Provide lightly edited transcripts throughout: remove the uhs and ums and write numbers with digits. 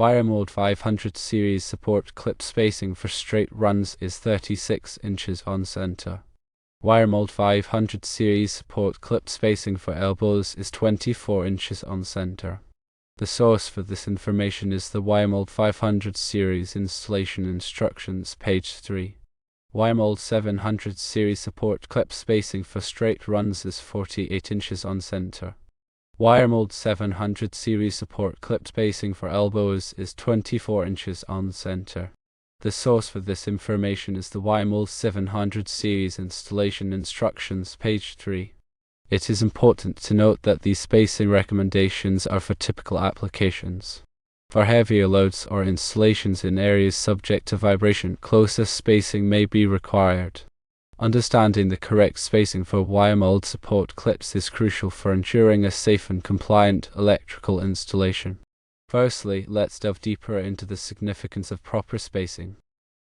Wiremold 500 series support clip spacing for straight runs is 36 inches on center. Wiremold 500 series support clip spacing for elbows is 24 inches on center. The source for this information is the Wiremold 500 series installation instructions, page 3. Wiremold 700 series support clip spacing for straight runs is 48 inches on center. Wiremold 700 series support clip spacing for elbows is 24 inches on center. The source for this information is the Wiremold 700 series installation instructions, page 3. It is important to note that these spacing recommendations are for typical applications. For heavier loads or installations in areas subject to vibration, closer spacing may be required. Understanding the correct spacing for Wiremold support clips is crucial for ensuring a safe and compliant electrical installation. Firstly, let's delve deeper into the significance of proper spacing.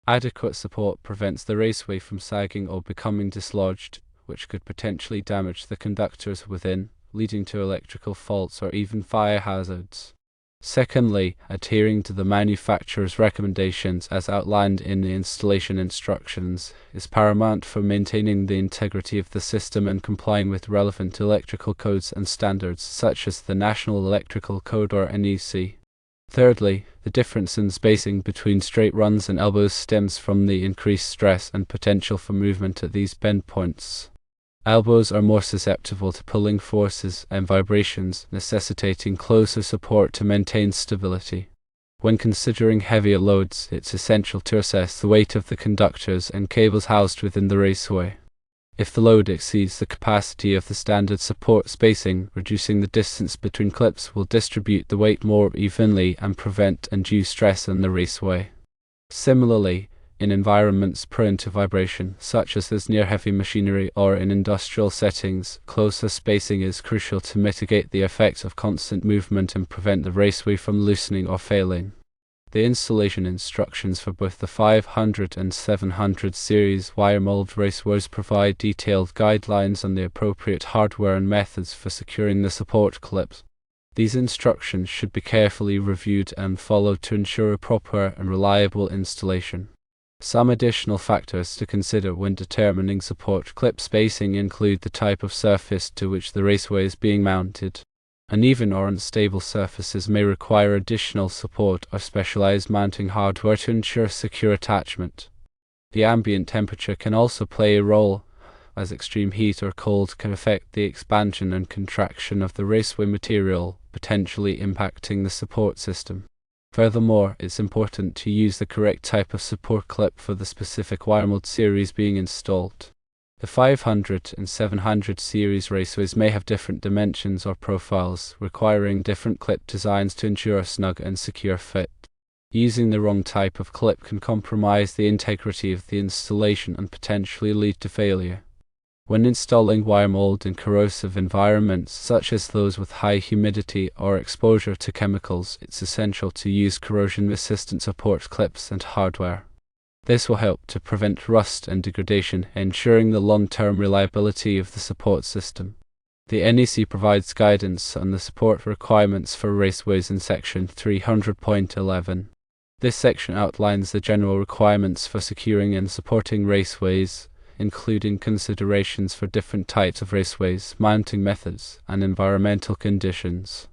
Adequate support prevents the raceway from sagging or becoming dislodged, which could potentially damage the conductors within, leading to electrical faults or even fire hazards. Secondly, adhering to the manufacturer's recommendations as outlined in the installation instructions is paramount for maintaining the integrity of the system and complying with relevant electrical codes and standards such as the National Electrical Code or NEC. Thirdly, the difference in spacing between straight runs and elbows stems from the increased stress and potential for movement at these bend points. Elbows are more susceptible to pulling forces and vibrations, necessitating closer support to maintain stability. When considering heavier loads, it's essential to assess the weight of the conductors and cables housed within the raceway. If the load exceeds the capacity of the standard support spacing, reducing the distance between clips will distribute the weight more evenly and prevent undue stress on the raceway. Similarly, in environments prone to vibration, such as near heavy machinery or in industrial settings, closer spacing is crucial to mitigate the effects of constant movement and prevent the raceway from loosening or failing. The installation instructions for both the 500 and 700 series Wiremold raceways provide detailed guidelines on the appropriate hardware and methods for securing the support clips. These instructions should be carefully reviewed and followed to ensure a proper and reliable installation. Some additional factors to consider when determining support clip spacing include the type of surface to which the raceway is being mounted. Uneven or unstable surfaces may require additional support or specialized mounting hardware to ensure secure attachment. The ambient temperature can also play a role, as extreme heat or cold can affect the expansion and contraction of the raceway material, potentially impacting the support system. Furthermore, it's important to use the correct type of support clip for the specific Wiremold series being installed. The 500 and 700 series raceways may have different dimensions or profiles, requiring different clip designs to ensure a snug and secure fit. Using the wrong type of clip can compromise the integrity of the installation and potentially lead to failure. When installing Wiremold in corrosive environments, such as those with high humidity or exposure to chemicals, it's essential to use corrosion-resistant support clips and hardware. This will help to prevent rust and degradation, ensuring the long-term reliability of the support system. The NEC provides guidance on the support requirements for raceways in section 300.11. This section outlines the general requirements for securing and supporting raceways, including considerations for different types of raceways, mounting methods, and environmental conditions.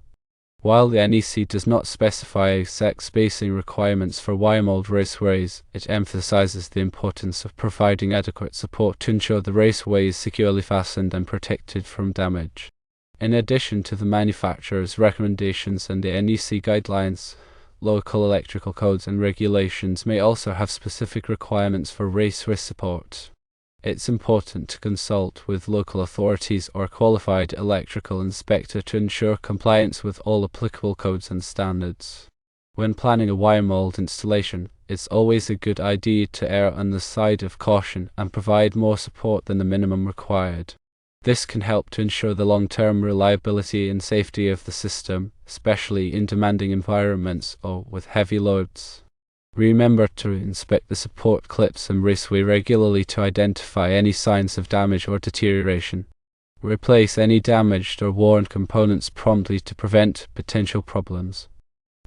While the NEC does not specify exact spacing requirements for Wiremold raceways, it emphasizes the importance of providing adequate support to ensure the raceway is securely fastened and protected from damage. In addition to the manufacturer's recommendations and the NEC guidelines, local electrical codes and regulations may also have specific requirements for raceway support. It's important to consult with local authorities or qualified electrical inspector to ensure compliance with all applicable codes and standards. When planning a Wiremold installation, it's always a good idea to err on the side of caution and provide more support than the minimum required. This can help to ensure the long-term reliability and safety of the system, especially in demanding environments or with heavy loads. Remember to inspect the support clips and raceway regularly to identify any signs of damage or deterioration. Replace any damaged or worn components promptly to prevent potential problems.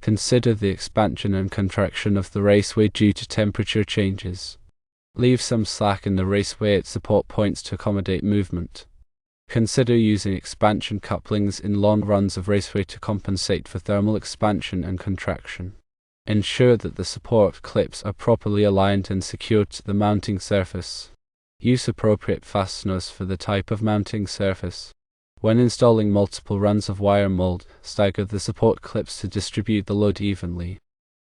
Consider the expansion and contraction of the raceway due to temperature changes. Leave some slack in the raceway at support points to accommodate movement. Consider using expansion couplings in long runs of raceway to compensate for thermal expansion and contraction. Ensure that the support clips are properly aligned and secured to the mounting surface. Use appropriate fasteners for the type of mounting surface. When installing multiple runs of wire mold, stagger the support clips to distribute the load evenly.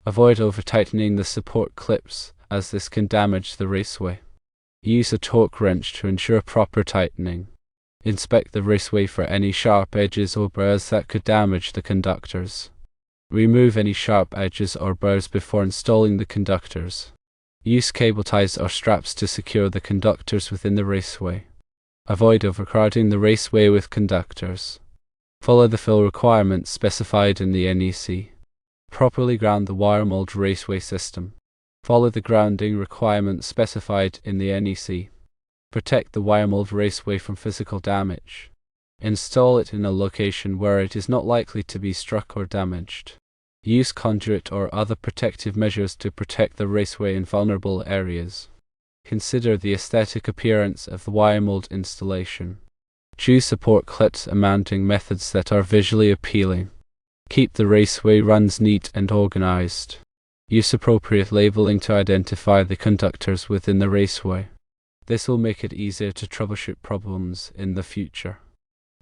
Avoid over-tightening the support clips, as this can damage the raceway. Use a torque wrench to ensure proper tightening. Inspect the raceway for any sharp edges or burrs that could damage the conductors. Remove any sharp edges or burrs before installing the conductors. Use cable ties or straps to secure the conductors within the raceway. Avoid overcrowding the raceway with conductors. Follow the fill requirements specified in the NEC. Properly ground the Wiremold raceway system. Follow the grounding requirements specified in the NEC. Protect the Wiremold raceway from physical damage. Install it in a location where it is not likely to be struck or damaged. Use conduit or other protective measures to protect the raceway in vulnerable areas. Consider the aesthetic appearance of the Wiremold installation. Choose support clips and mounting methods that are visually appealing. Keep the raceway runs neat and organized. Use appropriate labeling to identify the conductors within the raceway. This will make it easier to troubleshoot problems in the future.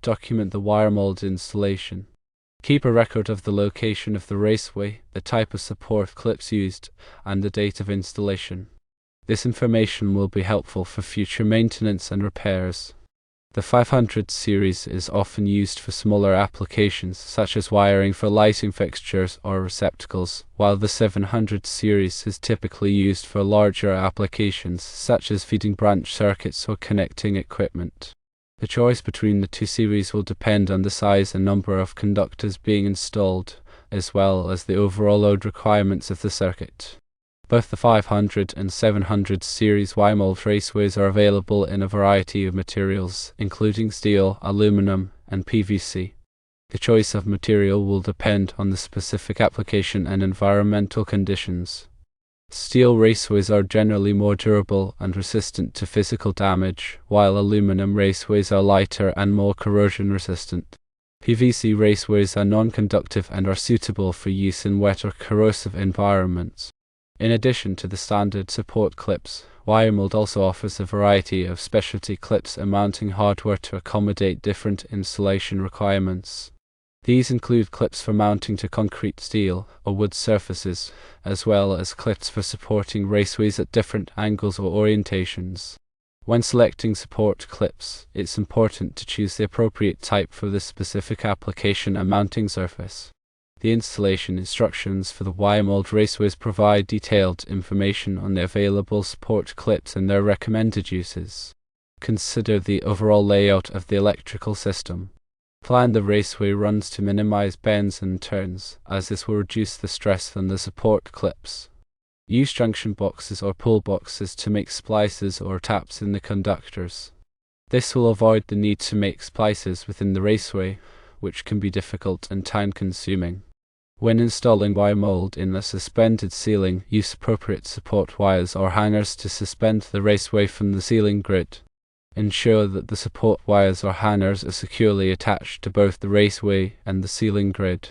Document the Wiremold installation. Keep a record of the location of the raceway, the type of support clips used, and the date of installation. This information will be helpful for future maintenance and repairs. The 500 series is often used for smaller applications such as wiring for lighting fixtures or receptacles, while the 700 series is typically used for larger applications such as feeding branch circuits or connecting equipment. The choice between the two series will depend on the size and number of conductors being installed, as well as the overall load requirements of the circuit. Both the 500 and 700 series Wiremold raceways are available in a variety of materials, including steel, aluminum, and PVC. The choice of material will depend on the specific application and environmental conditions. Steel raceways are generally more durable and resistant to physical damage, while aluminum raceways are lighter and more corrosion resistant. PVC raceways are non-conductive and are suitable for use in wet or corrosive environments. In addition to the standard support clips, Wiremold also offers a variety of specialty clips and mounting hardware to accommodate different installation requirements. These include clips for mounting to concrete, steel, or wood surfaces, as well as clips for supporting raceways at different angles or orientations. When selecting support clips, it's important to choose the appropriate type for the specific application and mounting surface. The installation instructions for the Wiremold raceways provide detailed information on the available support clips and their recommended uses. Consider the overall layout of the electrical system. Plan the raceway runs to minimize bends and turns, as this will reduce the stress on the support clips. Use junction boxes or pull boxes to make splices or taps in the conductors. This will avoid the need to make splices within the raceway, which can be difficult and time-consuming. When installing Wiremold in a suspended ceiling, use appropriate support wires or hangers to suspend the raceway from the ceiling grid. Ensure that the support wires or hangers are securely attached to both the raceway and the ceiling grid.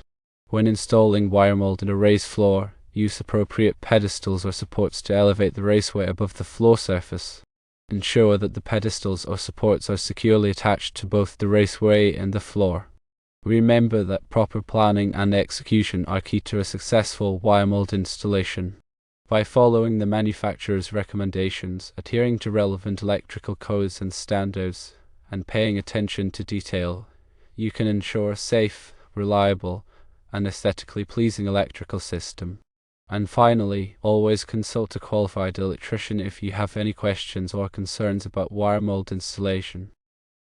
When installing Wiremold in a raised floor, use appropriate pedestals or supports to elevate the raceway above the floor surface. Ensure that the pedestals or supports are securely attached to both the raceway and the floor. Remember that proper planning and execution are key to a successful Wiremold installation. By following the manufacturer's recommendations, adhering to relevant electrical codes and standards, and paying attention to detail, you can ensure a safe, reliable, and aesthetically pleasing electrical system. And finally, always consult a qualified electrician if you have any questions or concerns about Wiremold installation.